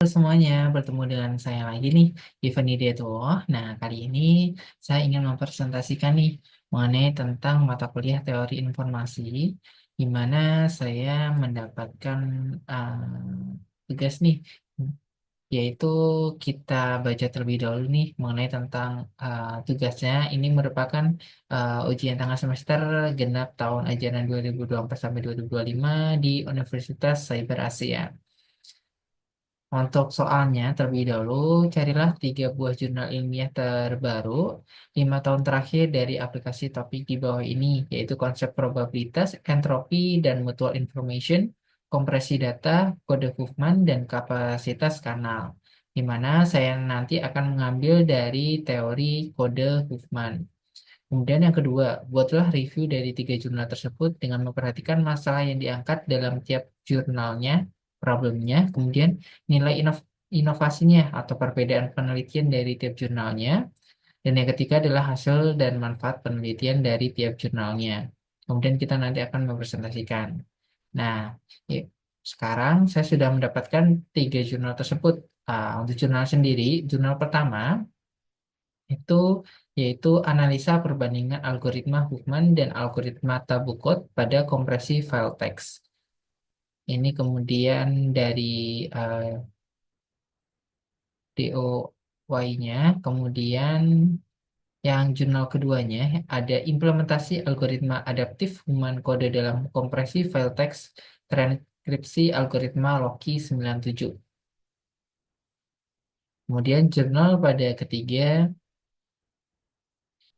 Semuanya, bertemu dengan saya lagi nih, Ivan Hidayatullah. Nah, kali ini saya ingin mempresentasikan nih mengenai tentang mata kuliah teori informasi, di mana saya mendapatkan tugas nih, yaitu kita baca terlebih dahulu nih mengenai tentang tugasnya. Ini merupakan ujian tengah semester genap tahun ajaran 2024 sampai 2025 di Universitas Cyber Asia. Untuk soalnya, terlebih dahulu, carilah 3 buah jurnal ilmiah terbaru 5 tahun terakhir dari aplikasi topik di bawah ini, yaitu konsep probabilitas, entropi, dan mutual information, kompresi data, kode Huffman, dan kapasitas kanal. Di mana saya nanti akan mengambil dari teori kode Huffman. Kemudian yang kedua, buatlah review dari 3 jurnal tersebut dengan memperhatikan masalah yang diangkat dalam tiap jurnalnya, problemnya, kemudian nilai inovasinya atau perbedaan penelitian dari tiap jurnalnya, dan yang ketiga adalah hasil dan manfaat penelitian dari tiap jurnalnya. Kemudian kita nanti akan mempresentasikan. Nah, ya, sekarang saya sudah mendapatkan 3 jurnal tersebut. Untuk jurnal sendiri, jurnal pertama itu yaitu analisa perbandingan algoritma Huffman dan algoritma Tabukot pada kompresi file teks. Ini kemudian dari eh, DOY-nya, kemudian yang jurnal keduanya ada implementasi algoritma adaptif human kode dalam kompresi file teks transkripsi algoritma Loki 97. Kemudian jurnal pada ketiga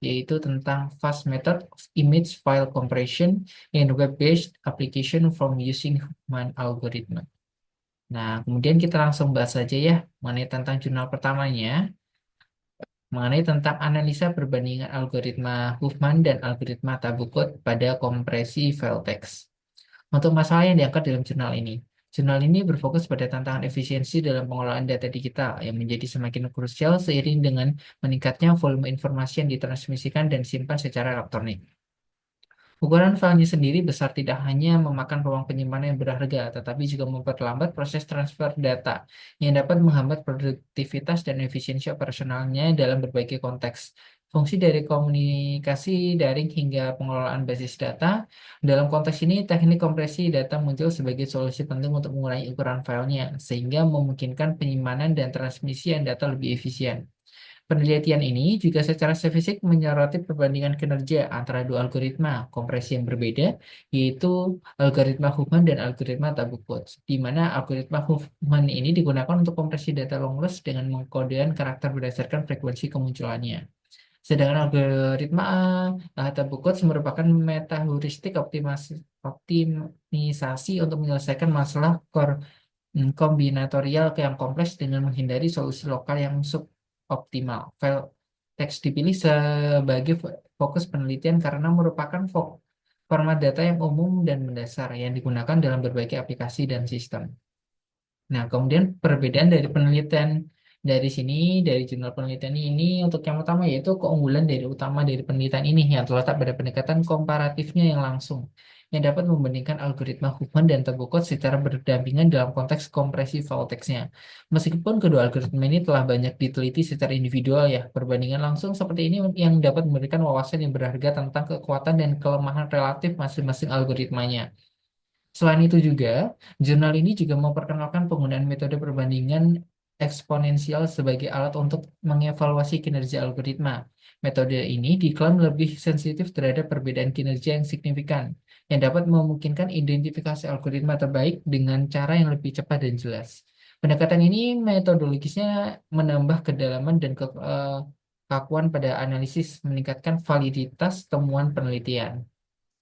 yaitu tentang fast method of image file compression in web-based application from using Huffman algorithm. Nah, kemudian kita langsung bahas saja ya mengenai tentang jurnal pertamanya, mengenai tentang analisa perbandingan algoritma Huffman dan algoritma Tabukot pada kompresi file text. Untuk masalah yang diangkat dalam jurnal ini berfokus pada tantangan efisiensi dalam pengelolaan data digital yang menjadi semakin krusial seiring dengan meningkatnya volume informasi yang ditransmisikan dan disimpan secara elektronik. Ukuran filenya sendiri besar tidak hanya memakan ruang penyimpanan yang berharga, tetapi juga memperlambat proses transfer data yang dapat menghambat produktivitas dan efisiensi operasionalnya dalam berbagai konteks. Fungsi dari komunikasi daring hingga pengelolaan basis data. Dalam konteks ini, teknik kompresi data muncul sebagai solusi penting untuk mengurangi ukuran filenya, sehingga memungkinkan penyimpanan dan transmisian data lebih efisien. Penelitian ini juga secara spesifik menyoroti perbandingan kinerja antara dua algoritma kompresi yang berbeda, yaitu algoritma Huffman dan algoritma Tabukot, di mana algoritma Huffman ini digunakan untuk kompresi data long range dengan mengkodekan karakter berdasarkan frekuensi kemunculannya. Sedangkan algoritma Tabukot merupakan meta-heuristik optimisasi untuk menyelesaikan masalah kombinatorial yang kompleks dengan menghindari solusi lokal yang suboptimal. File teks dipilih sebagai fokus penelitian karena merupakan format data yang umum dan mendasar yang digunakan dalam berbagai aplikasi dan sistem. Nah, kemudian perbedaan dari penelitian dari sini, dari jurnal penelitian ini untuk yang utama yaitu keunggulan dari utama dari penelitian ini yang terletak pada pendekatan komparatifnya yang langsung, yang dapat membandingkan algoritma Huffman dan Tabukot secara berdampingan dalam konteks kompresi file teksnya. Meskipun kedua algoritma ini telah banyak diteliti secara individual ya, perbandingan langsung seperti ini yang dapat memberikan wawasan yang berharga tentang kekuatan dan kelemahan relatif masing-masing algoritmanya. Selain itu juga, jurnal ini juga memperkenalkan penggunaan metode perbandingan eksponensial sebagai alat untuk mengevaluasi kinerja algoritma. Metode ini diklaim lebih sensitif terhadap perbedaan kinerja yang signifikan, yang dapat memungkinkan identifikasi algoritma terbaik dengan cara yang lebih cepat dan jelas. Pendekatan ini metodologisnya menambah kedalaman dan kekakuan pada analisis, meningkatkan validitas temuan penelitian.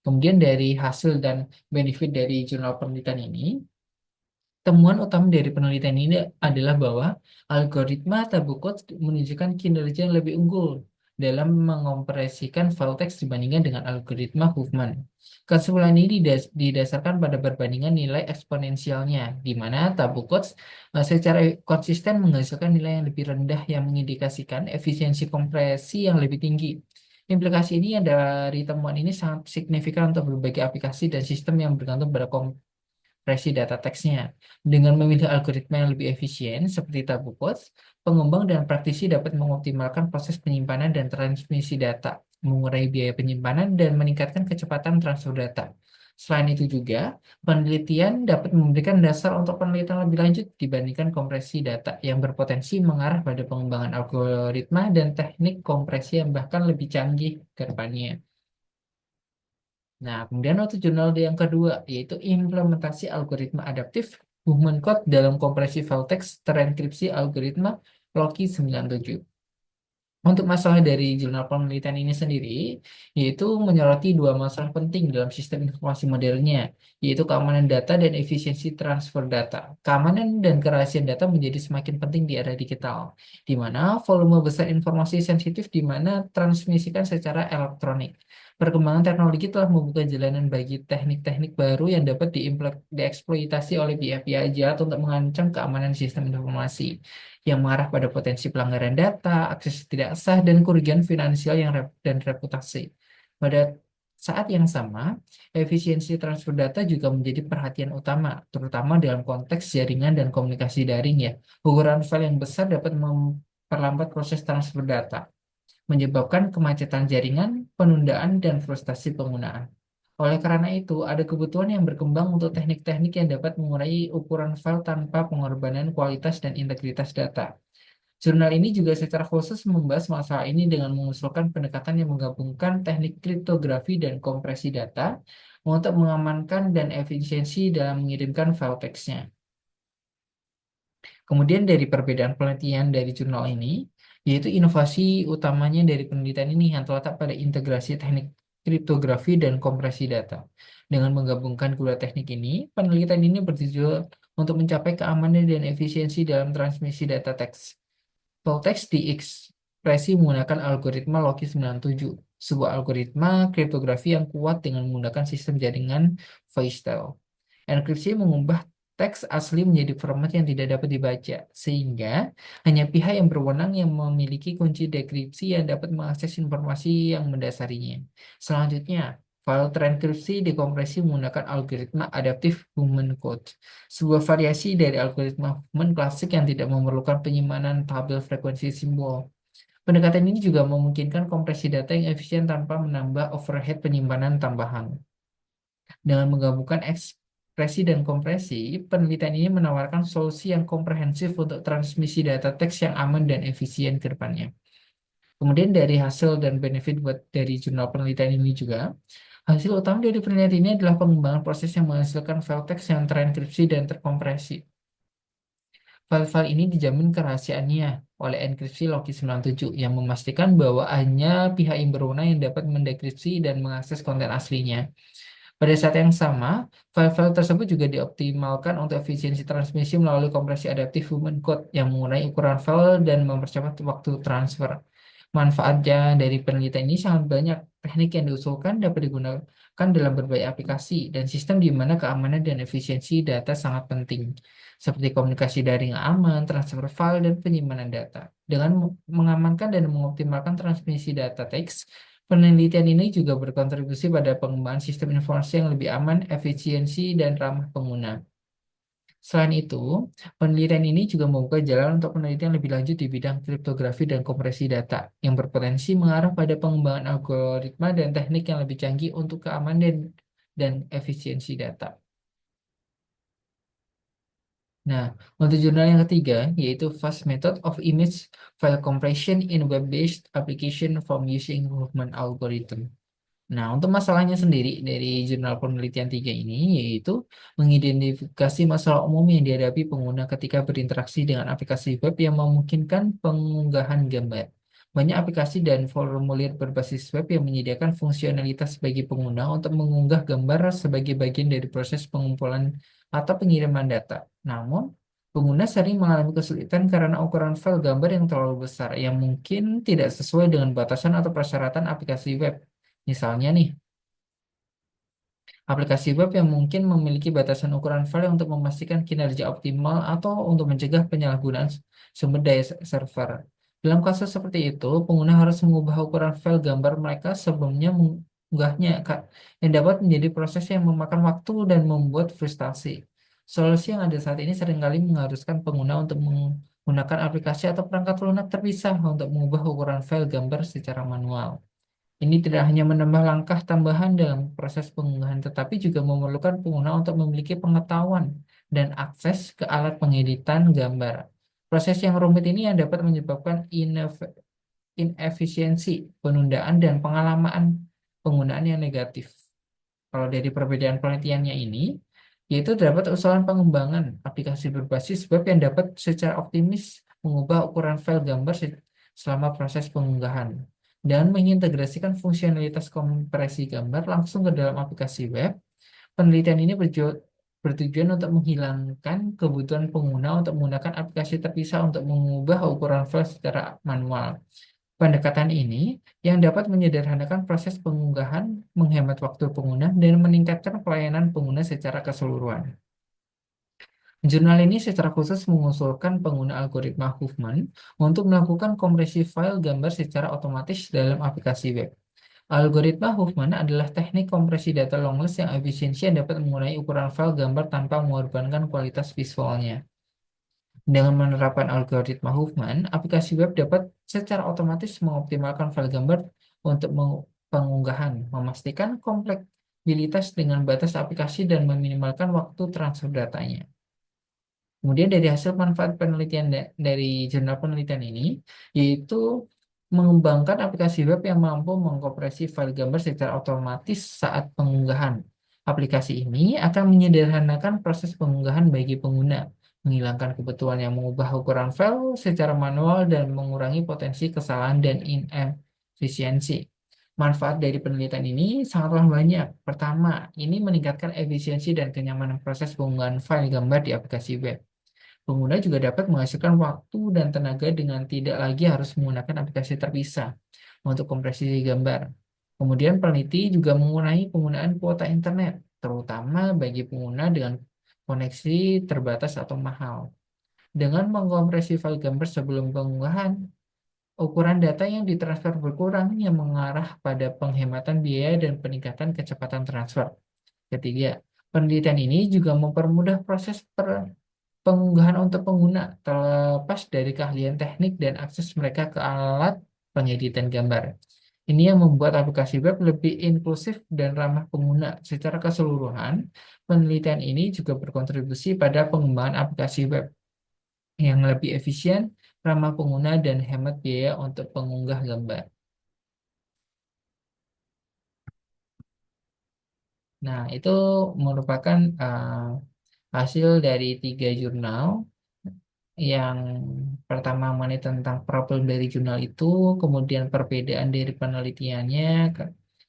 Kemudian dari hasil dan benefit dari jurnal penelitian ini, temuan utama dari penelitian ini adalah bahwa algoritma Tabukot menunjukkan kinerja yang lebih unggul dalam mengompresikan file teks dibandingkan dengan algoritma Huffman. Kesimpulan ini didasarkan pada perbandingan nilai eksponensialnya, di mana Tabukot secara konsisten menghasilkan nilai yang lebih rendah yang mengindikasikan efisiensi kompresi yang lebih tinggi. Implikasi ini dari temuan ini sangat signifikan untuk berbagai aplikasi dan sistem yang bergantung pada kompresi data teksnya. Dengan memilih algoritma yang lebih efisien seperti Tabu Quotes, pengembang dan praktisi dapat mengoptimalkan proses penyimpanan dan transmisi data, mengurangi biaya penyimpanan, dan meningkatkan kecepatan transfer data. Selain itu juga, penelitian dapat memberikan dasar untuk penelitian lebih lanjut dibandingkan kompresi data yang berpotensi mengarah pada pengembangan algoritma dan teknik kompresi yang bahkan lebih canggih ke depannya. Nah, kemudian untuk jurnal yang kedua, yaitu implementasi algoritma adaptif movement code dalam kompresi file teks terenkripsi algoritma Loki 97. Untuk masalah dari jurnal penelitian ini sendiri, yaitu menyoroti dua masalah penting dalam sistem informasi modernnya, yaitu keamanan data dan efisiensi transfer data. Keamanan dan kerahasiaan data menjadi semakin penting di era digital, di mana volume besar informasi sensitif di mana transmisikan secara elektronik. Perkembangan teknologi telah membuka jalanan bagi teknik-teknik baru yang dapat dieksploitasi oleh pihak-pihak jahat untuk mengancam keamanan sistem informasi yang mengarah pada potensi pelanggaran data, akses tidak sah, dan kerugian finansial dan reputasi. Pada saat yang sama, efisiensi transfer data juga menjadi perhatian utama, terutama dalam konteks jaringan dan komunikasi daring ya. Ukuran file yang besar dapat memperlambat proses transfer data, menyebabkan kemacetan jaringan, penundaan, dan frustasi penggunaan. Oleh karena itu, ada kebutuhan yang berkembang untuk teknik-teknik yang dapat mengurangi ukuran file tanpa pengorbanan kualitas dan integritas data. Jurnal ini juga secara khusus membahas masalah ini dengan mengusulkan pendekatan yang menggabungkan teknik kriptografi dan kompresi data untuk mengamankan dan efisiensi dalam mengirimkan file teksnya. Kemudian dari perbedaan penelitian dari jurnal ini, yaitu inovasi utamanya dari penelitian ini yang terletak pada integrasi teknik kriptografi dan kompresi data. Dengan menggabungkan kedua teknik ini, penelitian ini bertujuan untuk mencapai keamanan dan efisiensi dalam transmisi data teks. Full text diekspresi menggunakan algoritma Loki 97, sebuah algoritma kriptografi yang kuat dengan menggunakan sistem jaringan Feistel. Enkripsi mengubah teks asli menjadi format yang tidak dapat dibaca, sehingga hanya pihak yang berwenang yang memiliki kunci dekripsi yang dapat mengakses informasi yang mendasarinya. Selanjutnya, file terenkripsi dikompresi menggunakan algoritma adaptive Human Code, sebuah variasi dari algoritma Human klasik yang tidak memerlukan penyimpanan tabel frekuensi simbol. Pendekatan ini juga memungkinkan kompresi data yang efisien tanpa menambah overhead penyimpanan tambahan. Dengan menggabungkan ekspresi dan kompresi, penelitian ini menawarkan solusi yang komprehensif untuk transmisi data teks yang aman dan efisien ke depannya. Kemudian dari hasil dan benefit buat dari jurnal penelitian ini juga, hasil utama dari penelitian ini adalah pengembangan proses yang menghasilkan file teks yang terenkripsi dan terkompresi. File-file ini dijamin kerahasiaannya oleh enkripsi Loki 97 yang memastikan bahwa hanya pihak yang berwenang yang dapat mendekripsi dan mengakses konten aslinya. Pada saat yang sama, file-file tersebut juga dioptimalkan untuk efisiensi transmisi melalui kompresi adaptif Human Code yang mengurangi ukuran file dan mempercepat waktu transfer. Manfaatnya dari penelitian ini sangat banyak. Teknik yang diusulkan dapat digunakan dalam berbagai aplikasi dan sistem di mana keamanan dan efisiensi data sangat penting, seperti komunikasi daring aman, transfer file, dan penyimpanan data. Dengan mengamankan dan mengoptimalkan transmisi data teks, penelitian ini juga berkontribusi pada pengembangan sistem informasi yang lebih aman, efisiensi, dan ramah pengguna. Selain itu, penelitian ini juga membuka jalan untuk penelitian lebih lanjut di bidang kriptografi dan kompresi data yang berpotensi mengarah pada pengembangan algoritma dan teknik yang lebih canggih untuk keamanan dan efisiensi data. Nah, untuk jurnal yang ketiga, yaitu Fast Method of Image File Compression in Web-Based Application from Using Movement Algorithm. Nah, untuk masalahnya sendiri dari jurnal penelitian tiga ini, yaitu mengidentifikasi masalah umum yang dihadapi pengguna ketika berinteraksi dengan aplikasi web yang memungkinkan pengunggahan gambar. Banyak aplikasi dan formulir berbasis web yang menyediakan fungsionalitas bagi pengguna untuk mengunggah gambar sebagai bagian dari proses pengumpulan atau pengiriman data. Namun, pengguna sering mengalami kesulitan karena ukuran file gambar yang terlalu besar, yang mungkin tidak sesuai dengan batasan atau persyaratan aplikasi web. Misalnya nih, aplikasi web yang mungkin memiliki batasan ukuran file untuk memastikan kinerja optimal atau untuk mencegah penyalahgunaan sumber daya server. Dalam kasus seperti itu, pengguna harus mengubah ukuran file gambar mereka sebelumnya mengunggahnya, Kak, yang dapat menjadi proses yang memakan waktu dan membuat frustasi. Solusi yang ada saat ini seringkali mengharuskan pengguna untuk menggunakan aplikasi atau perangkat lunak terpisah untuk mengubah ukuran file gambar secara manual. Ini tidak hanya menambah langkah tambahan dalam proses pengunggahan, tetapi juga memerlukan pengguna untuk memiliki pengetahuan dan akses ke alat pengeditan gambar. Proses yang rumit ini yang dapat menyebabkan inefisiensi, penundaan, dan pengalaman penggunaan yang negatif. Kalau dari perbedaan penelitiannya ini, yaitu terdapat usulan pengembangan aplikasi berbasis web yang dapat secara optimis mengubah ukuran file gambar selama proses pengunggahan dan mengintegrasikan fungsionalitas kompresi gambar langsung ke dalam aplikasi web. Penelitian ini bertujuan untuk menghilangkan kebutuhan pengguna untuk menggunakan aplikasi terpisah untuk mengubah ukuran file secara manual. Pendekatan ini yang dapat menyederhanakan proses pengunggahan, menghemat waktu pengguna, dan meningkatkan pelayanan pengguna secara keseluruhan. Jurnal ini secara khusus mengusulkan pengguna algoritma Huffman untuk melakukan kompresi file gambar secara otomatis dalam aplikasi web. Algoritma Huffman adalah teknik kompresi data longlist yang efisiensi yang dapat mengurangi ukuran file gambar tanpa mengorbankan kualitas visualnya. Dengan menerapkan algoritma Huffman, aplikasi web dapat secara otomatis mengoptimalkan file gambar untuk pengunggahan, memastikan kompatibilitas dengan batas aplikasi dan meminimalkan waktu transfer datanya. Kemudian dari hasil manfaat penelitian dari jurnal penelitian ini, yaitu mengembangkan aplikasi web yang mampu mengkompresi file gambar secara otomatis saat pengunggahan. Aplikasi ini akan menyederhanakan proses pengunggahan bagi pengguna, menghilangkan kebutuhan yang mengubah ukuran file secara manual dan mengurangi potensi kesalahan dan inefisiensi. Manfaat dari penelitian ini sangatlah banyak. Pertama, ini meningkatkan efisiensi dan kenyamanan proses pengunggahan file gambar di aplikasi web. Pengguna juga dapat menghasilkan waktu dan tenaga dengan tidak lagi harus menggunakan aplikasi terpisah untuk kompresi gambar. Kemudian peneliti juga mengurangi penggunaan kuota internet, terutama bagi pengguna dengan koneksi terbatas atau mahal. Dengan mengkompresi file gambar sebelum pengunggahan, ukuran data yang ditransfer berkurang yang mengarah pada penghematan biaya dan peningkatan kecepatan transfer. Ketiga, penelitian ini juga mempermudah proses pengunggahan untuk pengguna, terlepas dari keahlian teknik dan akses mereka ke alat pengeditan gambar. Ini yang membuat aplikasi web lebih inklusif dan ramah pengguna. Secara keseluruhan, penelitian ini juga berkontribusi pada pengembangan aplikasi web yang lebih efisien, ramah pengguna, dan hemat biaya untuk pengunggah gambar. Nah, itu merupakan hasil dari 3 jurnal. Yang pertama mengenai tentang problem dari jurnal itu, kemudian perbedaan dari penelitiannya,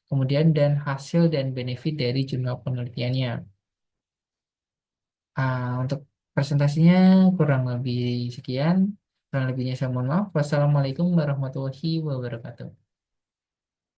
kemudian dan hasil dan benefit dari jurnal penelitiannya. Untuk presentasinya kurang lebih sekian, kurang lebihnya saya mohon maaf. Wassalamualaikum warahmatullahi wabarakatuh.